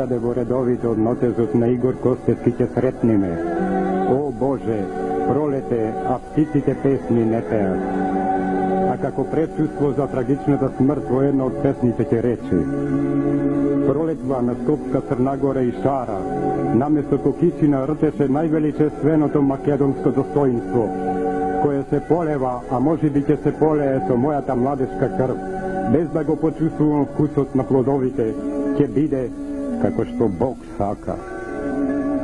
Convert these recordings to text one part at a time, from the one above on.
hiljade vo redovito odnotezut na Igor Kostevskiće sretnime. O Bože, prolete, a pticite pesmi ne pea. A kako predčustvo za tragičната smrt jedna od pesnice će reći. Proletva na Skopska Crna Gora i Šara, namjesto Kokićina rteše najveličestveното makedonsko dostojnstvo, koje se poleva, a može bi će se pole, eto moja ta mladeška krv, bez da go počustvujem vkusot na plodovite, će bide kako što Bog saka.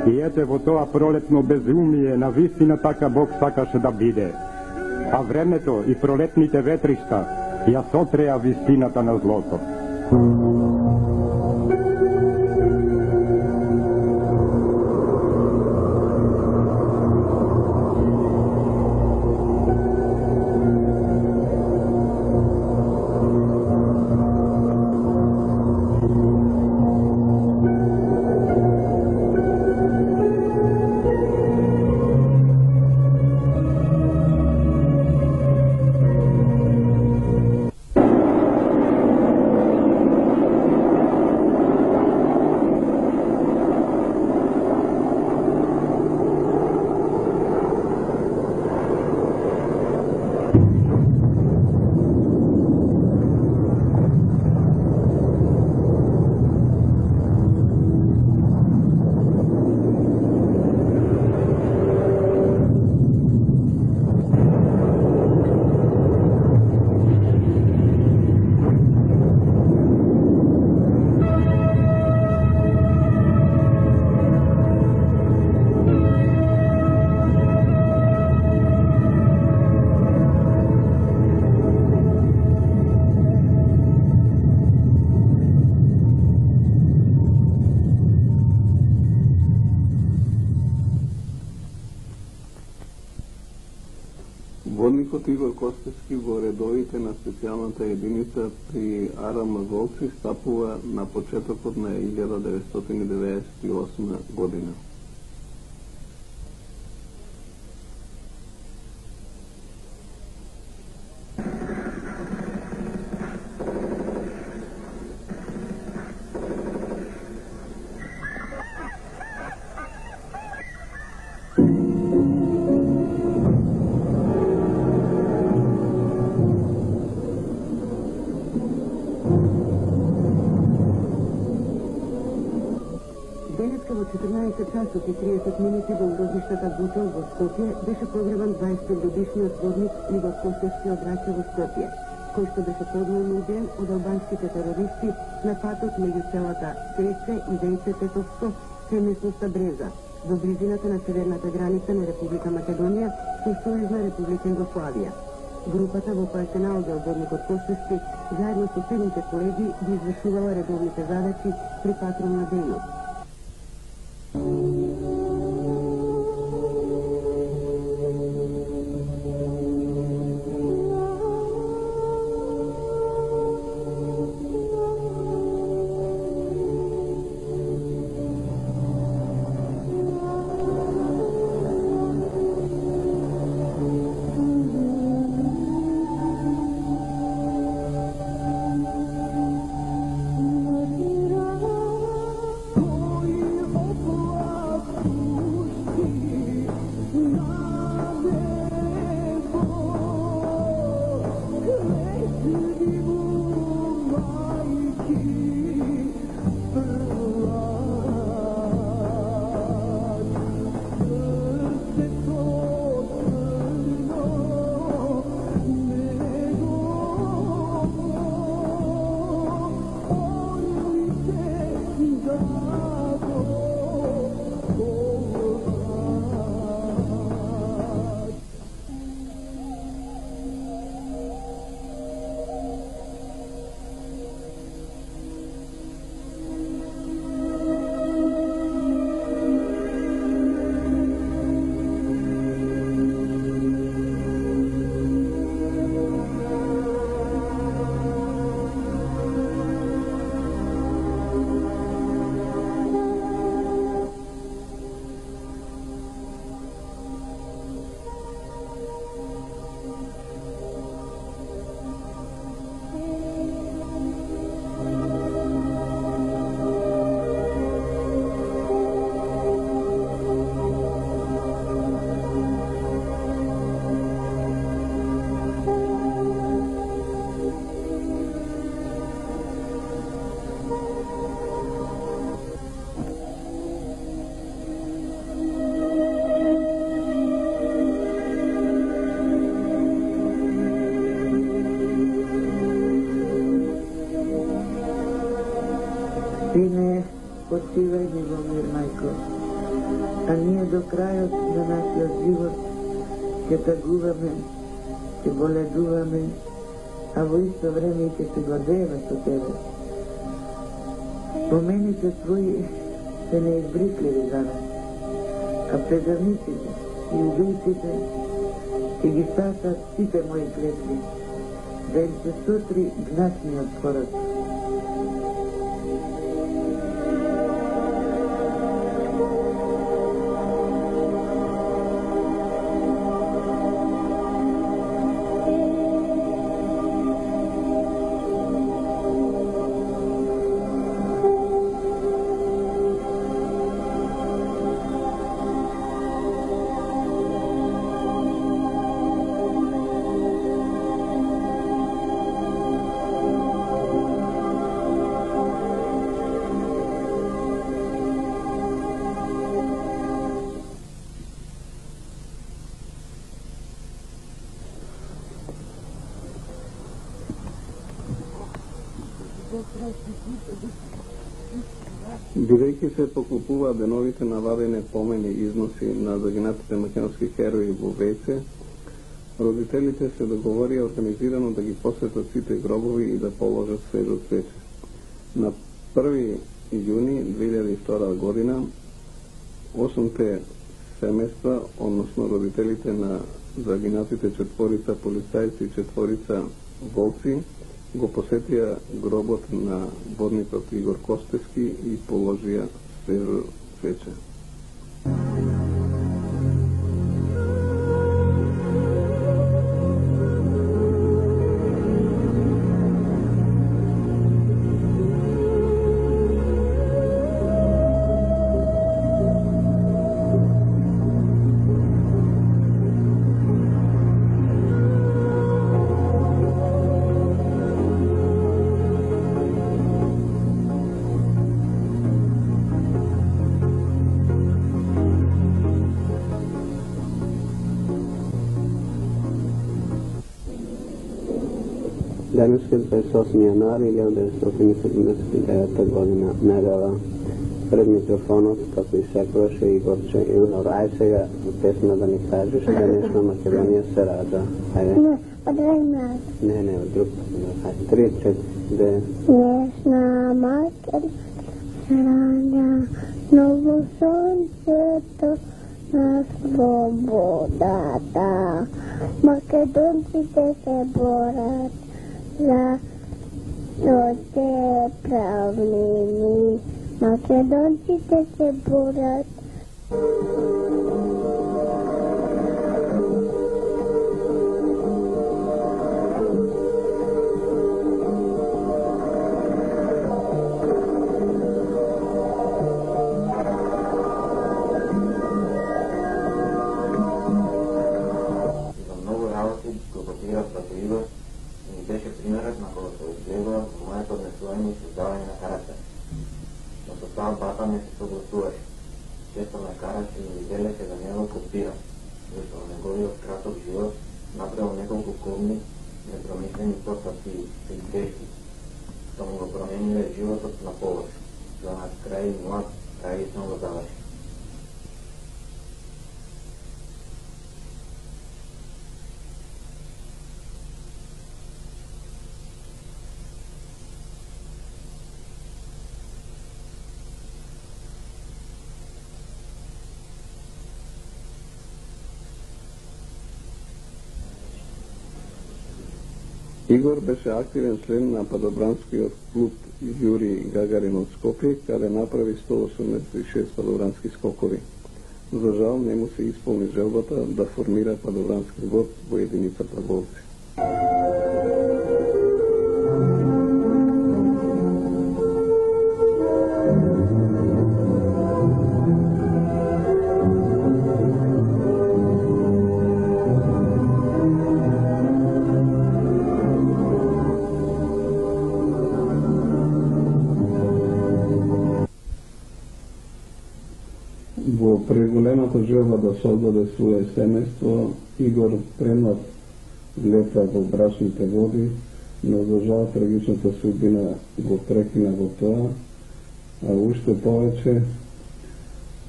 I ete vo toa proletno bezumije, na vistina taka Bog sakaše da bide. A vremето i proletните vetrišta, ja sotreja vistiната на злото. Водникот Игор Костевски во редовите на специјалната единица при АРМ Голци стапува на почетокот на 1998 година. Денеска во 14 часот и 30 минути во урозвиштата Бутел во Скопје беше погребан 20-годишниот водник Игор Костевски од Раќе во Скопје, кој што беше подмолно убиен од албанските терористи на патот меѓу селата Сесе и Вејце Тетовско кај местноста Бреза, во близината на северната граница на Република Македонија со Сојузна Република Југославија. Групата во која се наоѓа водникот Костевски, заедно со следните колеги, ги извршувала редовните задачи при патрулна дејност. почивај во мир, мајко. А ние до крајот на нашиот живот ќе тагуваме, ќе боледуваме, а во исто време ќе се гордееме со тебе. Спомените твои се неизбрисливи за нас, а предавниците и убийците ќе ги спасат сите мои клетви, да им се сутри гнасниот пород. Бидејќи се поклопуваат деновите на вадење помени и износи на загинатите македонски херои во Вејце, родителите се договорија организирано да ги посетат сите гробови и да положат свежо цвеќе. На 1. јуни 2002 година 8 семејства, односно родителите на загинатите 4 полицајци и 4 волци, го посетија гробот на водникот Игор Костевски и положија свежо цвеќе. Денес е 28 јануари 1979 година, недела. Пред микрофонот, како и секогаш, е Игорче. Игор, ај сега песна да ни кажеш, денешна Македонија се раѓа. Ајде. Не, од време. Не, од друг. Ајде, 3, 4, 2. Денешна Македонија се раѓа, ново сонцето на слободата. Македонците се борат за своите правнини. Македонците се борат. Бата ми се согласуваше. Често ме караше и ми делеше да не го копирам, зашто во неговиот краток живот направил неколку кобни, непромислени постапки и грешки, што му го промениле животот на повош. За нас крај млад, трагично го заврши. Игор беше активен член на падобранскиот клуб Јури Гагарин од Скопје, каде направи 186 падобрански скокови. За жал, не му се исполни желбата да формира падобрански вод во единицата Волци. Во преголемата желба да создаде свое семејство, Игор премнат лета во брачните води, но за жал трагичната судбина го прекина во тоа a уште повеќе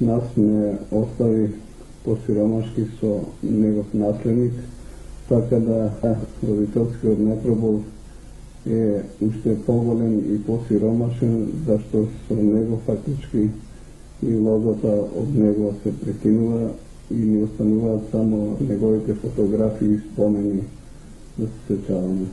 нас не остави посиромашки со негов наследник, така да родителскиот непробол е уште поголем и посиромашен, зашто со него фактички и лозата од него се прекинува и ни остануваат само неговите фотографии и спомени да се сечаваме.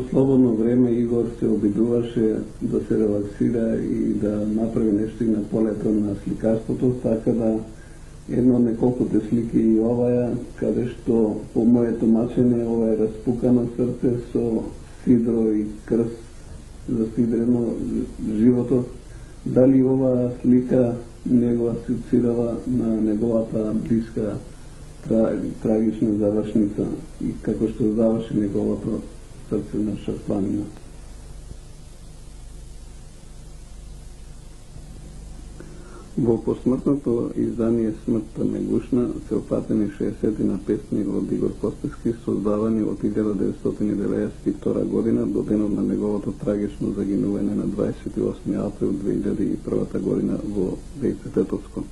Слободно време Игор се обидуваше да се релаксира и да направи нешто и на полето на сликарството, така да едно од неколкото слики и оваја, каде што по моето мачење ова е распукано срце со сидро и крст засидрено животот. Дали ова слика него асоцирала на неговата блиска трагична завршница и како што заврши неговото срце на Шарпланина. Во посмртното издание Смртта негушна се опатени 60 на песни од Игор Костевски, создавани од 1992 година до денот на неговото трагично загинување на 28 април 2001 година во Вејце Тетовско.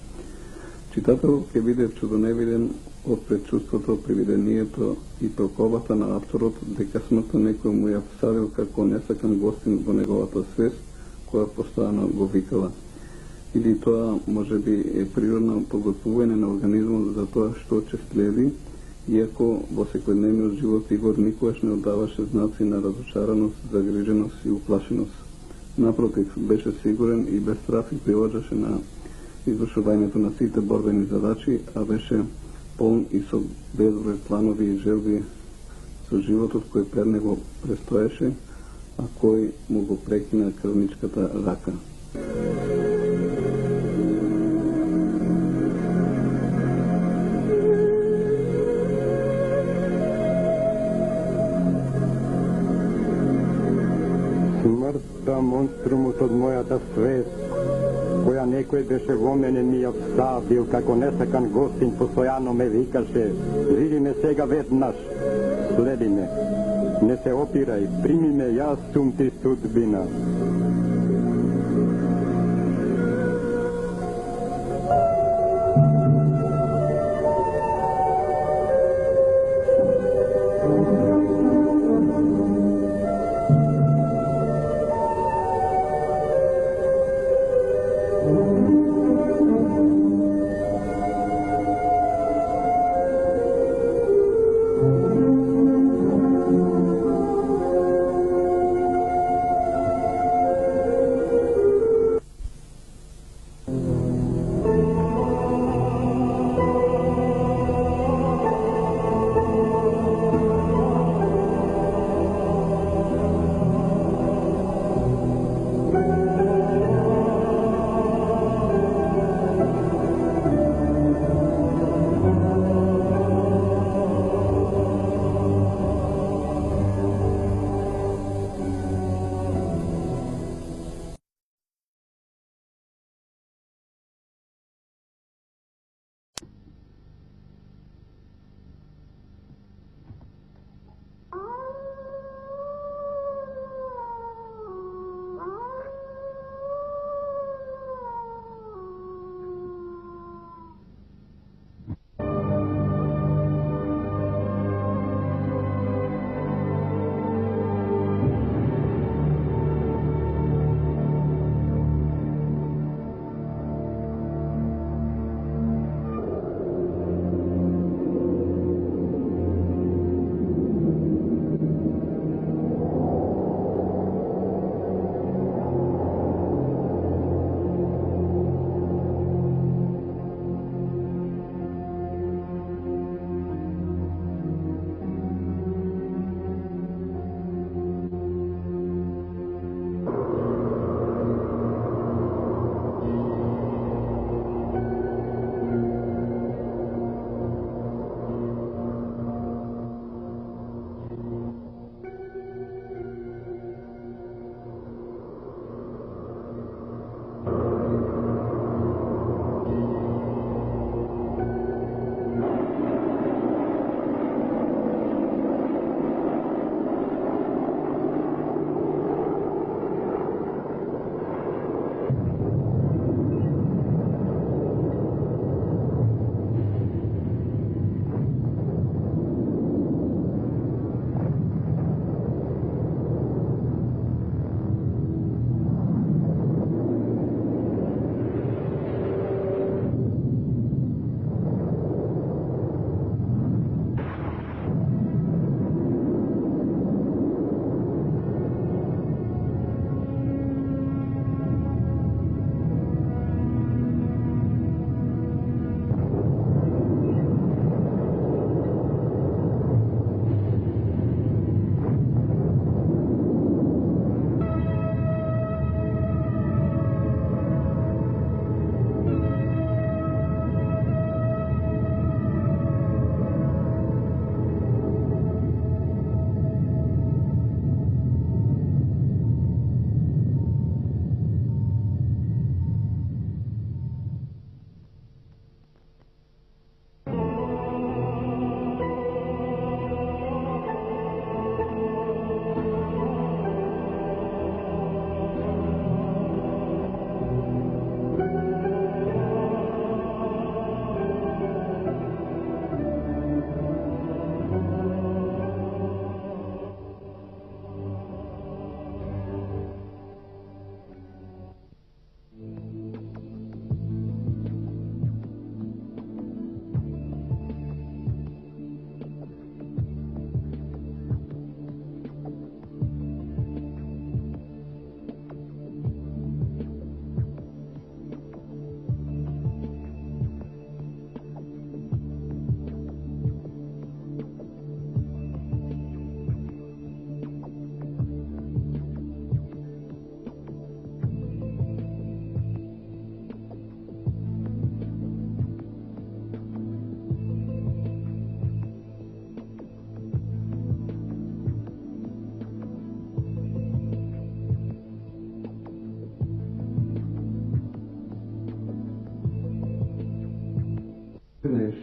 Читателот ќе биде чудоневиден од предчувството, привидението и толковата на авторот дека смртта некој му ја всавил како несакан гостин во неговата свест, која постојано го викала. Или тоа може би е природно подготвување на организмот за тоа што ќе следи, иако во секојдневниот живот Игор никогаш не оддаваше знаци на разочараност, загриженост и уплашеност. Напротив, беше сигурен и без страх и приложеше на извршувањето на сите борбени задачи, а беше полн и со безброј планови и желби со животот кој пред него престоеше, а кој му го прекина крвничката рака. Смртта, монструмот од мојата свест, која некој беше во мене ми ја всадил како несакан гостин, постојано ме викаше: живи ме сега веднаш, следи ме, не се опирај, прими ме, јас сум ти судбина.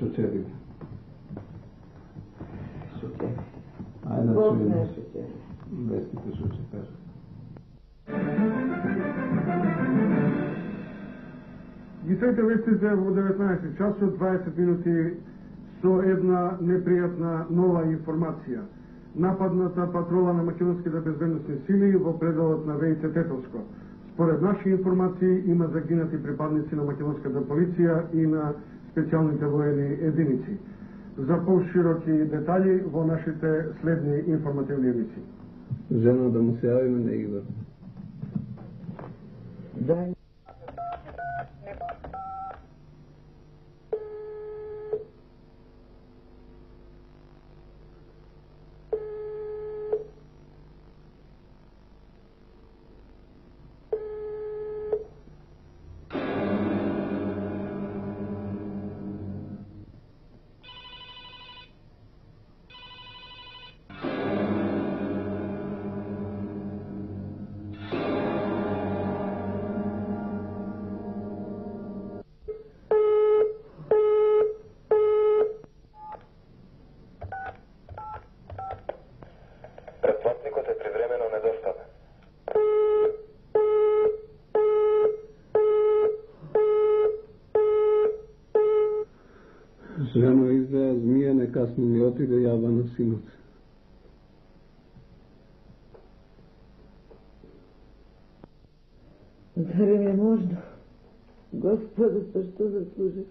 шоćeride. Šućeri. Ajde da Bog čujemo. ne šućeri. Vestite što će kaže. Ги сете вестите во 19 часот 20 минути со една непријатна нова информација. Нападната патрола на македонските безбедносни сили во пределот на Вејце Тетовско. Според наши информации има загинати припадници на македонската полиција и на специјалните воени единици. За пошироки детали во нашите следни информативни емисии. Ženo da mu se javimo na Igor. Дай. Претплатникот е привремено недоставен. Ženo izdaja zmije, ne kasni ni otide java na sinoć. Дали ми е можно? Господи, за што заслужив?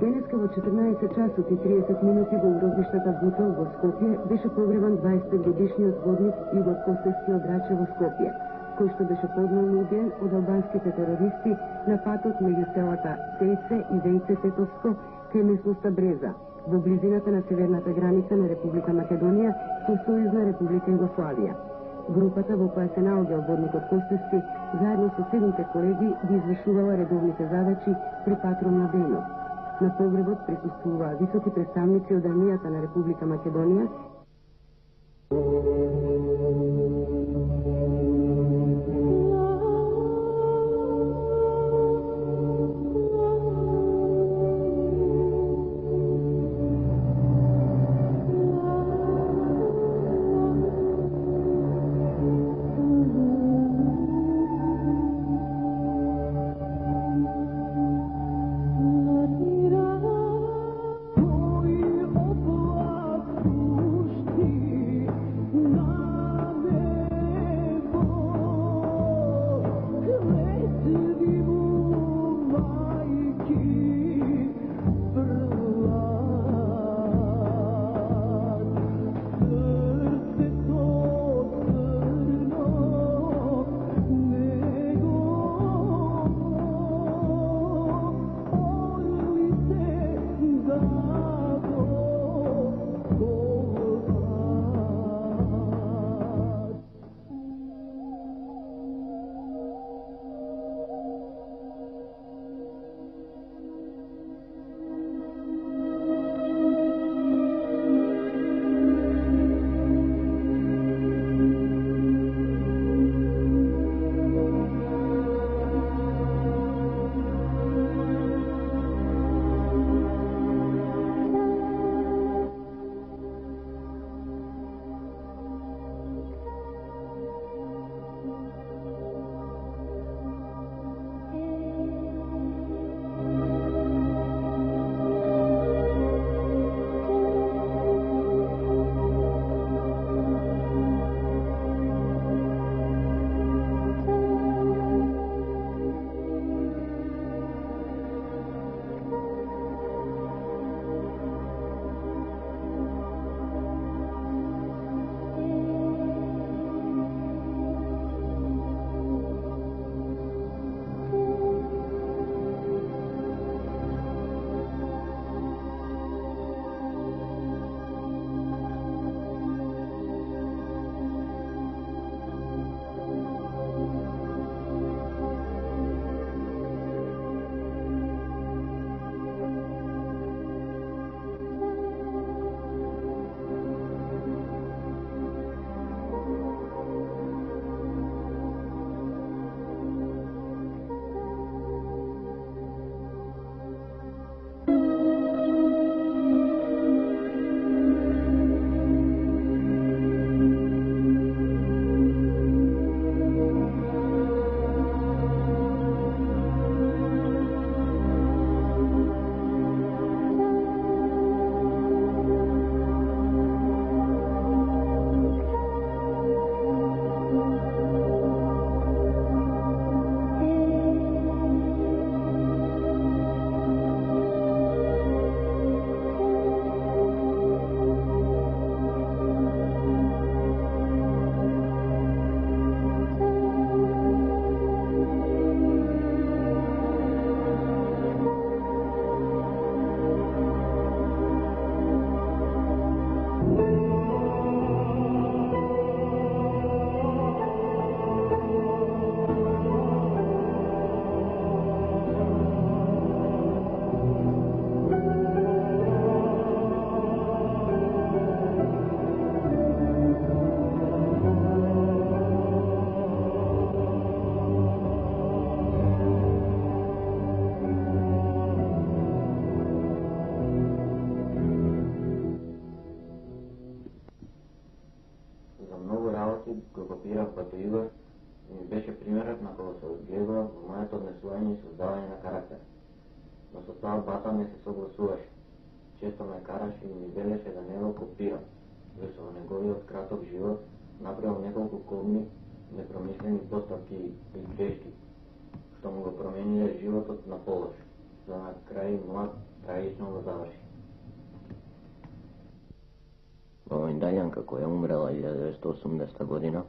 Денеска во 14 часот и 30 минути во уродништата Бутел во Скопје беше погребан 25-годишниот водник Игор Костевски од Рачево, Скопје, кој што беше подмолно убиен од албанските терористи на патот меѓу селата Сејце и Вејце Тетовско кај местноста Бреза, во близината на северната граница на Република Македонија со Сојузна Република Југославија. Групата во која се наоѓал водникот Костевски, заедно со седмите колеги, ги извршувала редовните задачи при патролна дејност. На погребот присуствуваа високи представници од армијата на Република Македонија го копирав Бато Игор и ми беше примерот на кога се одгледував во моето однесување и создавање на карактер. Но со тоа бата не се согласуваше. Често ме караше и ми велеше да не го копирам, зашто во неговиот краток живот направил неколку кобни, непромислени постапки и грешки, што му го промениле животот на полош, за на крај млад трагично го заврши. Во Индајанка, која умрела 1980 година,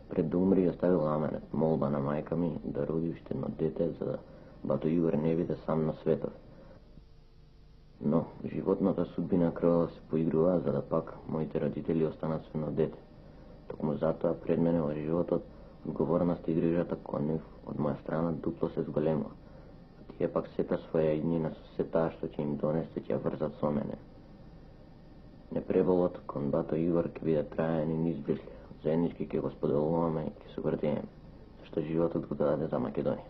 пред да умри оставила аменет, молба на мајка ми да роди уште едно дете, за да Бато Игор не биде сам на светот. Но животната судбина крвава се поигрува, за да пак моите родители останат со едно дете. Токму затоа пред мене во животот одговорноста и грижата кон нив од моја страна дупло се зголемува. А тие пак сета своја иднина со се таа што ќе им донесе ќе ја врзат со мене. Непреболот кон Бато Игор ќе биде траен и неизбрислив. Заеднички ќе го споделуваме и ќе се гордееме, зашто животот го даде за Македонија.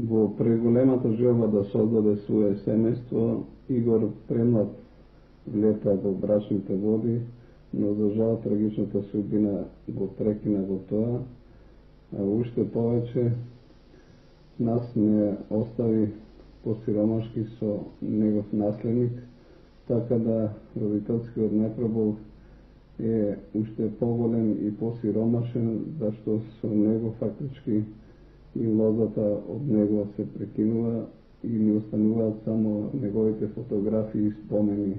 Во преголемата желба да создаде свое семејство, Игор премлад влета во брачните води, но за жал трагичната судбина го прекина во тоа, а уште повеќе нас не остави посиромашки со негов наследник, така да родителскиот непробол е уште поголем и посиромашен, зашто со него фактички и лозата од него се прекинува и ни остануваат само неговите фотографии и спомени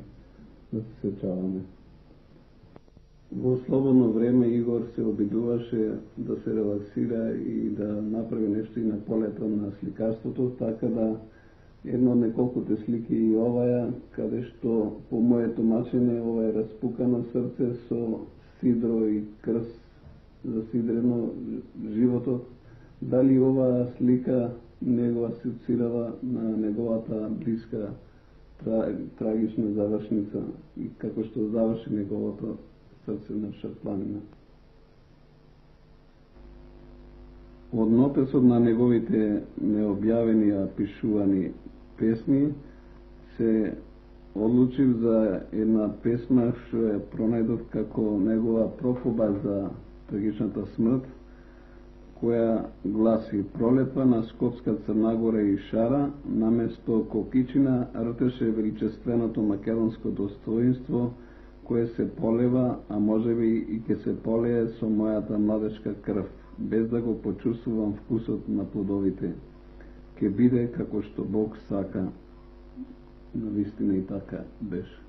да се сеќаваме. Во слободно време Игор се обидуваше да се релаксира и да направи нешто и на полето на сликарството, така да едно од неколките слики и оваја, каде што по моје тумачење ова е распукано срце со сидро и крст засидрено животот. Дали оваа слика не го асоцирала на неговата блиска трагична завршница и како што заврши неговото срце на Шарпланина. Од нопесот на неговите необјавени, а пишувани песни се одлучив за една песма што ја пронајдов како негова профоба за трагичната смрт, која гласи: пролетва на Скопска Црнагора и Шара, наместо кокичина ртеше величественото македонско достоинство, кое се полева, а можеби и ќе се полее со мојата младешка крв, без да го почувствувам вкусот на плодовите. Ке биде како што Бог сака. Навистина и така беше.